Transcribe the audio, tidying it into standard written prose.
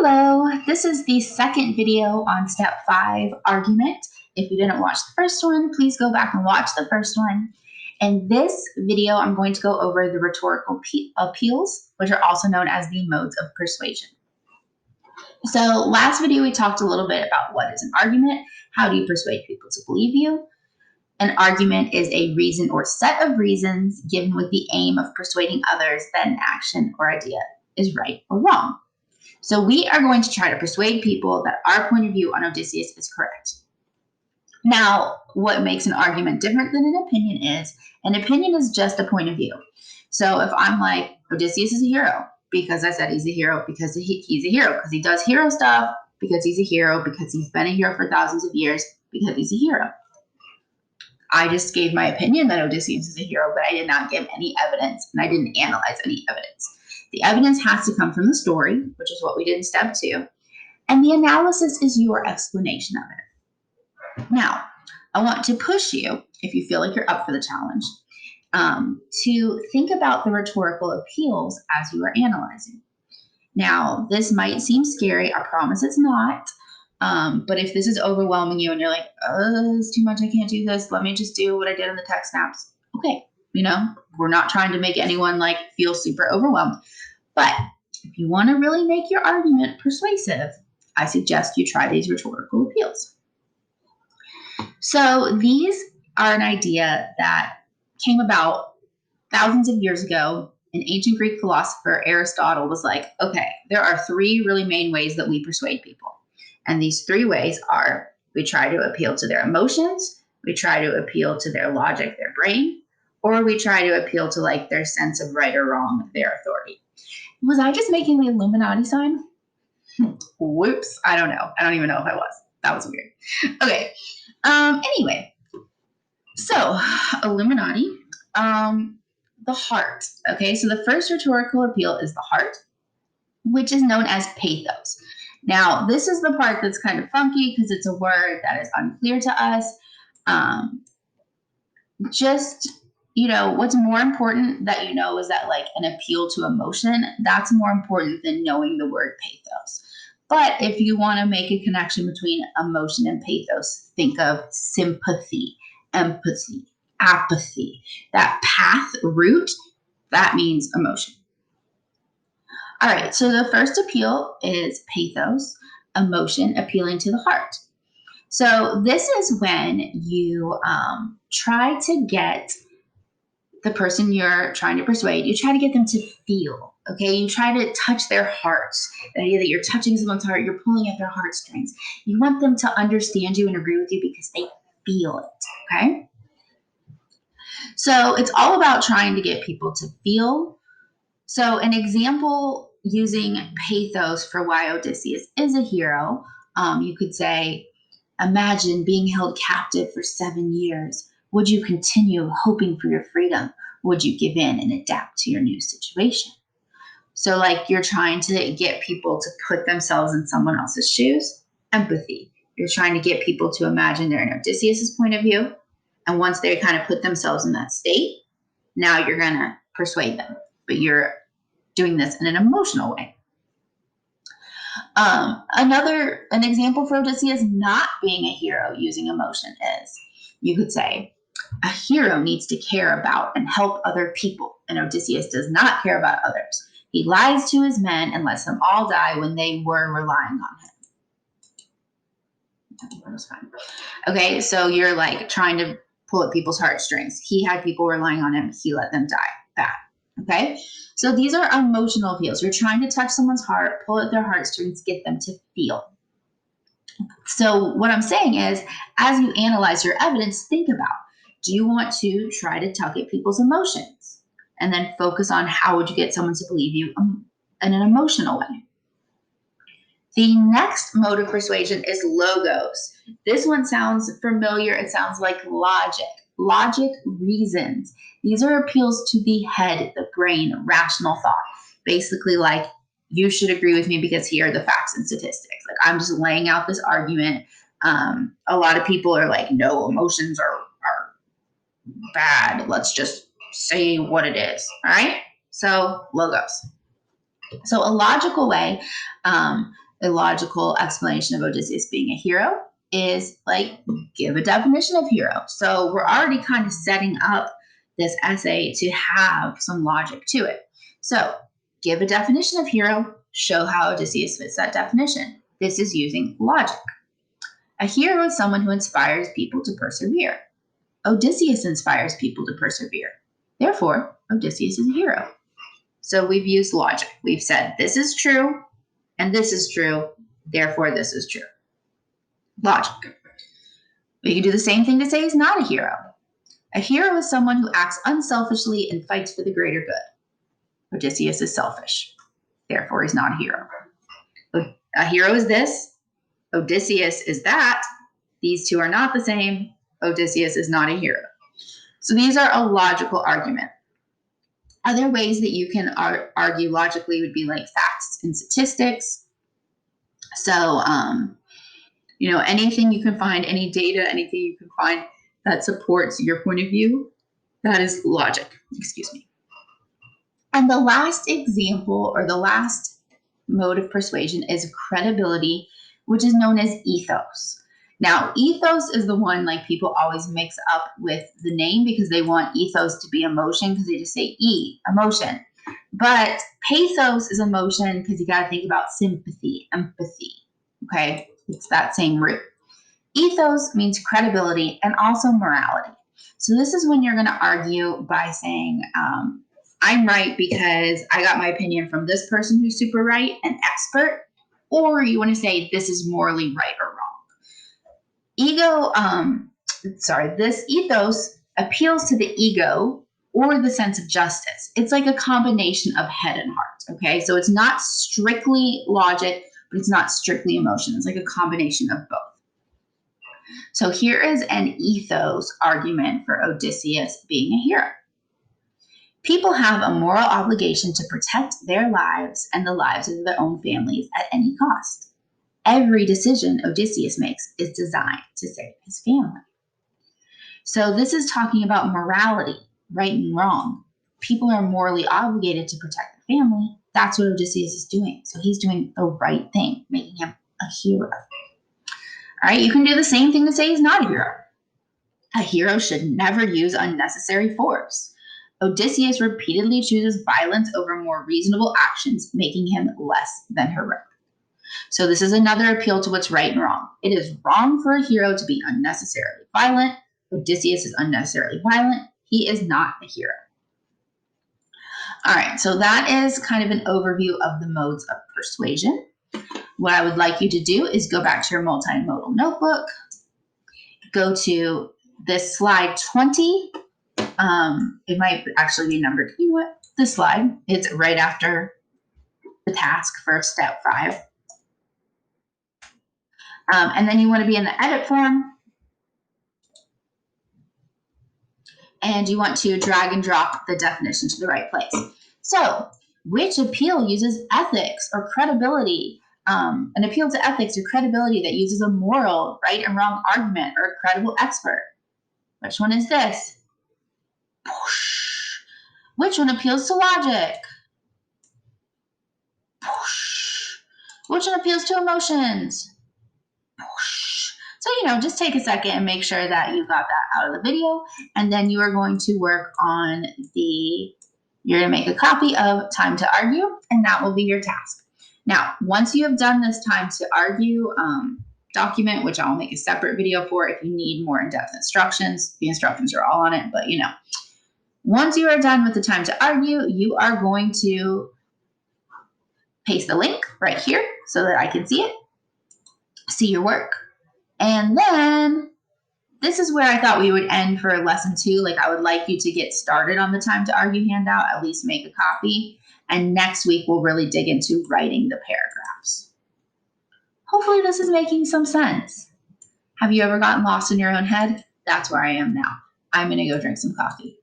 Hello, this is the second video on step 5, argument. If you didn't watch the first one, please go back and watch the first one. In this video, I'm going to go over the rhetorical appeals, which are also known as the modes of persuasion. So last video, we talked a little bit about what is an argument, how do you persuade people to believe you. An argument is a reason or set of reasons given with the aim of persuading others that an action or idea is right or wrong. So we are going to try to persuade people that our point of view on Odysseus is correct. Now, what makes an argument different than an opinion is just a point of view. So if I'm like, Odysseus is a hero, because I said he's a hero, because he's a hero, because he does hero stuff, because he's a hero, because he's been a hero for thousands of years, because he's a hero. I just gave my opinion that Odysseus is a hero, but I did not give any evidence, and I didn't analyze any evidence. The evidence has to come from the story, which is what we did in step 2, and the analysis is your explanation of it. Now, I want to push you, if you feel like you're up for the challenge, to think about the rhetorical appeals as you are analyzing. Now, this might seem scary. I promise it's not. But if this is overwhelming you and you're like, oh, it's too much, I can't do this, let me just do what I did in the text snaps. Okay, we're not trying to make anyone feel super overwhelmed. But if you want to really make your argument persuasive, I suggest you try these rhetorical appeals. So these are an idea that came about thousands of years ago. An ancient Greek philosopher, Aristotle, was like, okay, there are 3 really main ways that we persuade people. And these 3 ways are, we try to appeal to their emotions, we try to appeal to their logic, their brain, or we try to appeal to their sense of right or wrong, their authority. Was I just making the Illuminati sign? Whoops, I don't know. I don't even know if I was. That was weird. Okay, anyway, so Illuminati, the heart. Okay, so the first rhetorical appeal is the heart, which is known as pathos. Now, this is the part that's kind of funky because it's a word that is unclear to us. What's more important that is that an appeal to emotion, that's more important than knowing the word pathos. But if you want to make a connection between emotion and pathos, think of sympathy, empathy, apathy. That path root, that means emotion. All right, so the first appeal is pathos, emotion, appealing to the heart. So this is when you try to get the person you're trying to persuade, you try to get them to feel, okay? You try to touch their hearts. The idea that you're touching someone's heart, you're pulling at their heartstrings. You want them to understand you and agree with you because they feel it, okay? So it's all about trying to get people to feel. So an example using pathos for why Odysseus is a hero, you could say, imagine being held captive for 7 years. Would you continue hoping for your freedom? Would you give in and adapt to your new situation? So you're trying to get people to put themselves in someone else's shoes. Empathy. You're trying to get people to imagine they're in Odysseus's point of view. And once they kind of put themselves in that state, now you're going to persuade them. But you're doing this in an emotional way. An example for Odysseus not being a hero using emotion is, you could say, a hero needs to care about and help other people, and Odysseus does not care about others. He lies to his men and lets them all die when they were relying on him. That was fine. Okay, so you're trying to pull at people's heartstrings. He had people relying on him. He let them die. Bad. Okay, so these are emotional appeals. You're trying to touch someone's heart, pull at their heartstrings, get them to feel. So what I'm saying is, as you analyze your evidence, think about, do you want to try to tug at people's emotions? And then focus on how would you get someone to believe you in an emotional way. The next mode of persuasion is logos. This one sounds familiar. It sounds like logic. Logic, reasons. These are appeals to the head, the brain, rational thought. Basically you should agree with me because here are the facts and statistics. I'm just laying out this argument. A lot of people are no, emotions are bad. Let's just say what it is. All right? So logos. So a logical way a logical explanation of Odysseus being a hero is like, give a definition of hero. So we're already kind of setting up this essay to have some logic to it. So give a definition of hero, show how Odysseus fits that definition. This is using logic. A hero is someone who inspires people to persevere. Odysseus inspires people to persevere. Therefore, Odysseus is a hero. So we've used logic. We've said this is true and this is true. Therefore, this is true. Logic. We can do the same thing to say he's not a hero. A hero is someone who acts unselfishly and fights for the greater good. Odysseus is selfish. Therefore, he's not a hero. A hero is this. Odysseus is that. These two are not the same. Odysseus is not a hero. So these are a logical argument. Other ways that you can argue logically would be like facts and statistics. So, anything you can find, any data, anything you can find that supports your point of view, that is logic. Excuse me. And the last example or the last mode of persuasion is credibility, which is known as ethos. Now, ethos is the one like people always mix up with the name because they want ethos to be emotion because they just say emotion. But pathos is emotion because you got to think about sympathy, empathy. Okay, it's that same root. Ethos means credibility and also morality. So this is when you're going to argue by saying, I'm right because I got my opinion from this person who's super right, an expert, or you want to say this is morally right or wrong. This ethos appeals to the ego or the sense of justice. It's like a combination of head and heart, okay? So it's not strictly logic, but it's not strictly emotion. It's like a combination of both. So here is an ethos argument for Odysseus being a hero. People have a moral obligation to protect their lives and the lives of their own families at any cost. Every decision Odysseus makes is designed to save his family. So this is talking about morality, right and wrong. People are morally obligated to protect their family. That's what Odysseus is doing. So he's doing the right thing, making him a hero. All right, you can do the same thing to say he's not a hero. A hero should never use unnecessary force. Odysseus repeatedly chooses violence over more reasonable actions, making him less than heroic. So this is another appeal to what's right and wrong. It is wrong for a hero to be unnecessarily violent. Odysseus is unnecessarily violent. He is not a hero. All right, so that is kind of an overview of the modes of persuasion. What I would like you to do is go back to your multimodal notebook, go to this slide 20. It might actually be numbered. You know what? This slide, it's right after the task for step 5. And then you want to be in the edit form. And you want to drag and drop the definition to the right place. So, which appeal uses ethics or credibility? An appeal to ethics or credibility that uses a moral, right and wrong argument or a credible expert. Which one is this? Which one appeals to logic? Which one appeals to emotions? So, just take a second and make sure that you got that out of the video. And then you are going to work on you're going to make a copy of Time to Argue, and that will be your task. Now, once you have done this Time to Argue document, which I'll make a separate video for if you need more in-depth instructions, the instructions are all on it, but once you are done with the Time to Argue, you are going to paste the link right here so that I can see it, see your work. And then this is where I thought we would end for lesson 2. Like, I would like you to get started on the Time to Argue handout, at least make a copy. And next week, we'll really dig into writing the paragraphs. Hopefully this is making some sense. Have you ever gotten lost in your own head? That's where I am now. I'm going to go drink some coffee.